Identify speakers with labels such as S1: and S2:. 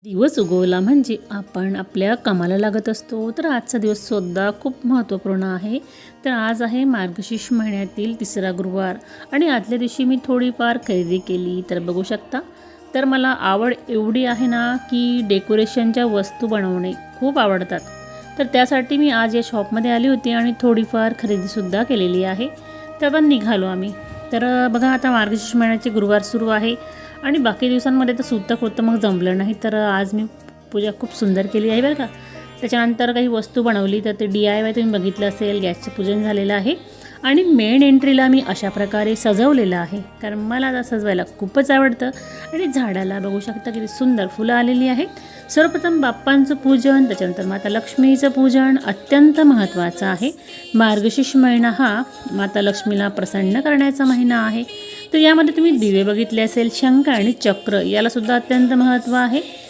S1: दिवस उगवला म्हणजे आपण आपल्या कामाला लागत असतो. तर आजचा दिवससुद्धा खूप महत्त्वपूर्ण आहे. तर आज आहे मार्गशीर्ष महिन्यातील तिसरा गुरुवार आणि आदल्या दिवशी मी थोडीफार खरेदी केली. तर बघू शकता. तर मला आवड एवढी आहे ना की डेकोरेशनच्या वस्तू बनवणे खूप आवडतात. तर त्यासाठी मी आज या शॉपमध्ये आली होती आणि थोडीफार खरेदीसुद्धा केलेली आहे. तर आपण निघालो आम्ही. तर बघा आता मार्गशीर्ष महिन्याचे गुरुवार सुरू आहे आणि बाकी दिवसांमध्ये तर सुतक होतं, मग जमलं नाही. तर आज मी पूजा खूप सुंदर केली आहे बरं का. त्याच्यानंतर काही वस्तू बनवली. तर ते DIY तुम्ही बघितलं असेल, गॅसचं पूजन झालेलं आहे आणि मेन एंट्रीला मी अशा प्रकारे सजवलेलं आहे, कारण मला आता सजवायला खूपच आवडतं. आणि झाडाला बघू शकता किती सुंदर फुलं आलेली आहेत. सर्वप्रथम बाप्पांचं पूजन, त्याच्यानंतर माता लक्ष्मीचं पूजन अत्यंत महत्त्वाचं आहे. मार्गशीर्ष महिना हा माता लक्ष्मीला प्रसन्न करण्याचा महिना आहे. तर यामध्ये तुम्ही दिवे बघितले असेल, शंख आणि चक्र यालासुद्धा अत्यंत महत्त्व आहे.